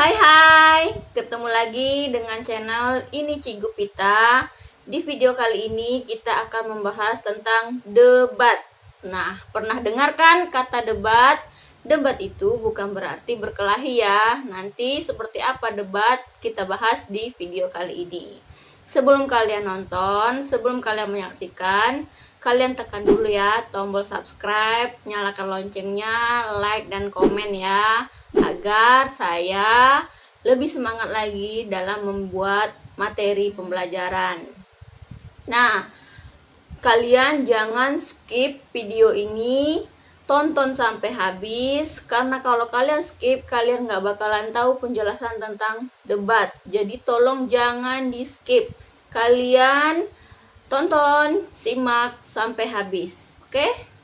Hai, ketemu lagi dengan channel ini Cigu Pita. Di video kali ini kita akan membahas tentang debat. Nah, pernah dengar kan kata debat? Debat itu bukan berarti berkelahi ya. Nanti seperti apa debat kita bahas di video kali ini. Sebelum kalian nonton, sebelum kalian menyaksikan, kalian tekan dulu ya tombol subscribe, nyalakan loncengnya, like dan komen ya, agar saya lebih semangat lagi dalam membuat materi pembelajaran. Nah, kalian jangan skip video ini, tonton sampai habis, karena kalau kalian skip, kalian nggak bakalan tahu penjelasan tentang debat. Jadi tolong jangan di skip, kalian tonton, simak sampai habis, oke?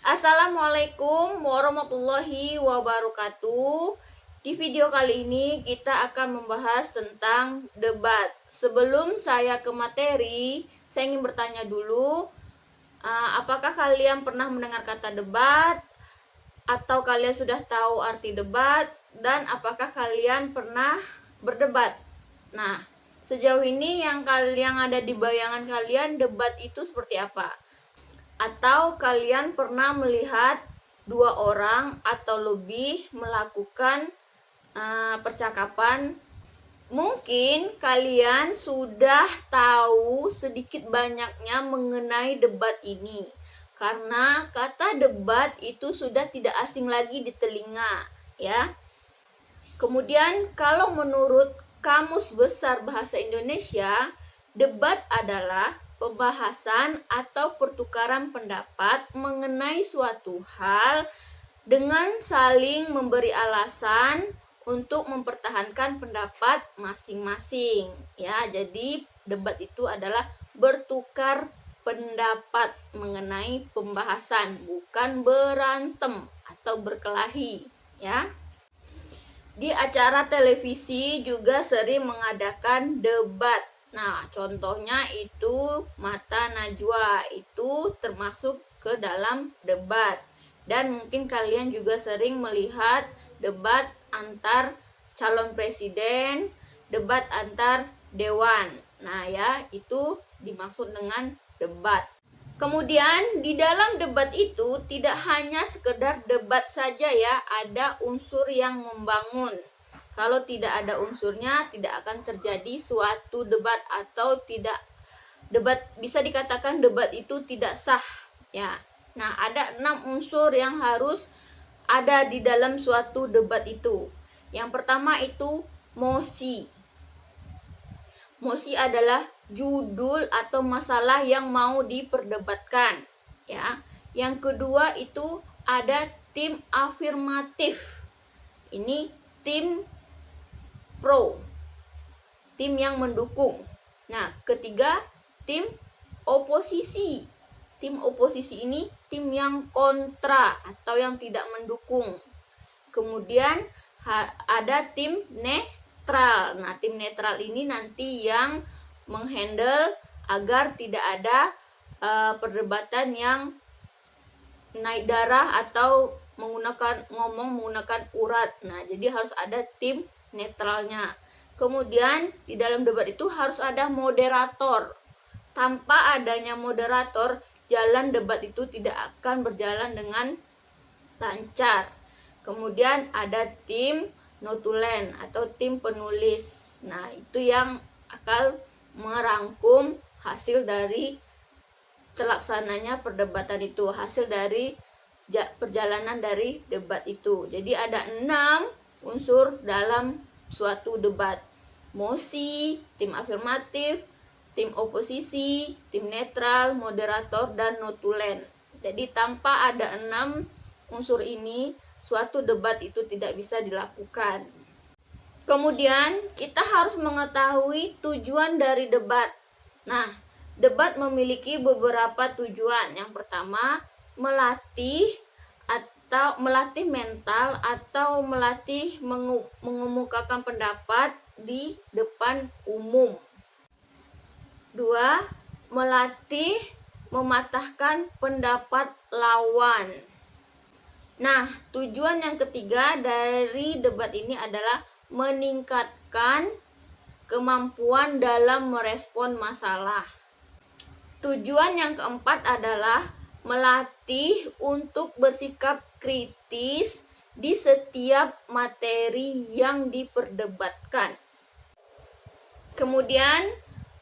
Assalamualaikum warahmatullahi wabarakatuh. Di video kali ini kita akan membahas tentang debat. Sebelum saya ke materi, saya ingin bertanya dulu, apakah kalian pernah mendengar kata debat? Atau kalian sudah tahu arti debat? Dan apakah kalian pernah berdebat? Nah, sejauh ini yang ada di bayangan kalian, debat itu seperti apa? Atau kalian pernah melihat dua orang atau lebih melakukan percakapan? Mungkin kalian sudah tahu sedikit banyaknya mengenai debat ini, karena kata debat itu sudah tidak asing lagi di telinga, ya. Kemudian kalau menurut Kamus Besar Bahasa Indonesia, debat adalah pembahasan atau pertukaran pendapat mengenai suatu hal dengan saling memberi alasan untuk mempertahankan pendapat masing-masing. Ya, jadi debat itu adalah bertukar pendapat mengenai pembahasan, bukan berantem atau berkelahi, ya. Di acara televisi juga sering mengadakan debat. Nah, contohnya itu Mata Najwa, itu termasuk ke dalam debat. Dan mungkin kalian juga sering melihat debat antar calon presiden, debat antar dewan. Nah, ya, itu dimaksud dengan debat. Kemudian di dalam debat itu tidak hanya sekedar debat saja ya, ada unsur yang membangun. Kalau tidak ada unsurnya, tidak akan terjadi suatu debat atau tidak debat, bisa dikatakan debat itu tidak sah ya. Nah, ada 6 unsur yang harus ada di dalam suatu debat itu. Yang pertama itu mosi. Mosi adalah judul atau masalah yang mau diperdebatkan, ya. Yang kedua itu ada tim afirmatif. Ini tim pro, tim yang mendukung. Nah, ketiga tim oposisi. Tim oposisi ini tim yang kontra atau yang tidak mendukung. Kemudian ada tim netral. Nah, tim netral ini nanti yang menghandle agar tidak ada perdebatan yang naik darah atau menggunakan urat. Nah, jadi harus ada tim netralnya. Kemudian di dalam debat itu harus ada moderator. Tanpa adanya moderator, jalan debat itu tidak akan berjalan dengan lancar. Kemudian ada tim notulen atau tim penulis. Nah, itu yang akan merangkum hasil dari terlaksananya perdebatan itu, hasil dari perjalanan dari debat itu. Jadi ada 6 unsur dalam suatu debat: mosi, tim afirmatif, tim oposisi, tim netral, moderator, dan notulen. Jadi tanpa ada 6 unsur ini, suatu debat itu tidak bisa dilakukan. Kemudian kita harus mengetahui tujuan dari debat. Nah, debat memiliki beberapa tujuan. Yang pertama, melatih mental atau melatih mengemukakan pendapat di depan umum. 2, melatih mematahkan pendapat lawan. Nah, tujuan yang ketiga dari debat ini adalah meningkatkan kemampuan dalam merespon masalah. Tujuan yang keempat adalah melatih untuk bersikap kritis di setiap materi yang diperdebatkan. Kemudian,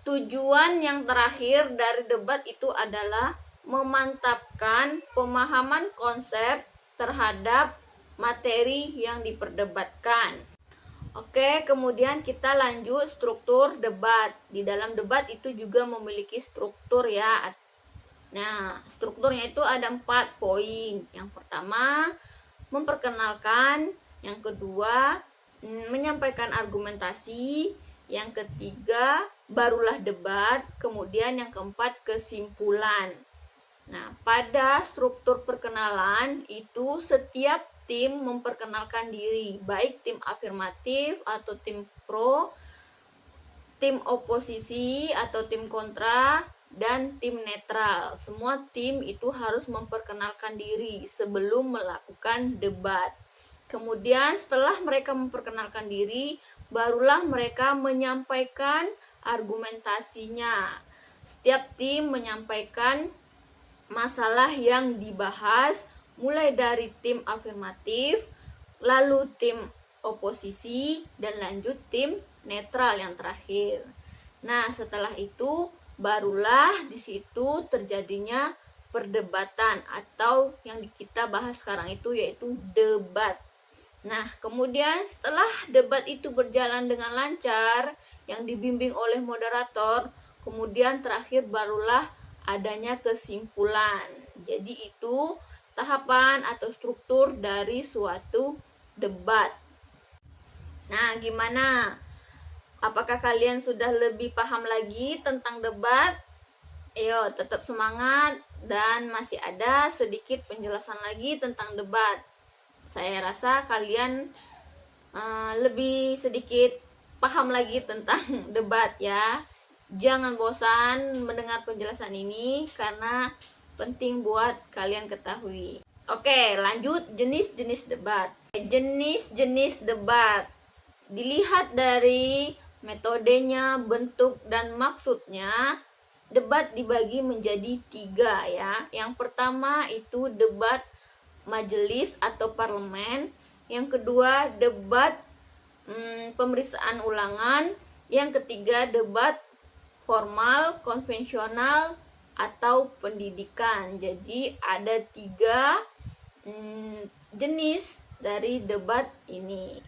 tujuan yang terakhir dari debat itu adalah memantapkan pemahaman konsep terhadap materi yang diperdebatkan. Oke, kemudian kita lanjut struktur debat. Di dalam debat itu juga memiliki struktur ya. Nah, strukturnya itu ada 4 poin. Yang pertama, memperkenalkan. Yang kedua, menyampaikan argumentasi. Yang ketiga, barulah debat. Kemudian yang keempat, kesimpulan. Nah, pada struktur perkenalan itu setiap tim memperkenalkan diri, baik tim afirmatif atau tim pro, tim oposisi atau tim kontra, dan tim netral. Semua tim itu harus memperkenalkan diri sebelum melakukan debat. Kemudian setelah mereka memperkenalkan diri, barulah mereka menyampaikan argumentasinya. Setiap tim menyampaikan masalah yang dibahas, mulai dari tim afirmatif, lalu tim oposisi, dan lanjut tim netral yang terakhir. Nah, setelah itu barulah di situ terjadinya perdebatan atau yang kita bahas sekarang itu yaitu debat. Nah, kemudian setelah debat itu berjalan dengan lancar yang dibimbing oleh moderator, kemudian terakhir barulah adanya kesimpulan. Jadi itu tahapan atau struktur dari suatu debat. Nah, gimana? Apakah kalian sudah lebih paham lagi tentang debat? Ayo, tetap semangat dan masih ada sedikit penjelasan lagi tentang debat. Saya rasa kalian lebih sedikit paham lagi tentang debat ya. Jangan bosan mendengar penjelasan ini karena penting buat kalian ketahui. Oke, lanjut jenis-jenis debat. Jenis-jenis debat dilihat dari metodenya, bentuk, dan maksudnya. Debat dibagi menjadi 3 ya. Yang pertama itu debat majelis atau parlemen. Yang kedua debat pemeriksaan ulangan. Yang ketiga debat formal, konvensional, atau pendidikan. Jadi ada 3 jenis dari debat ini.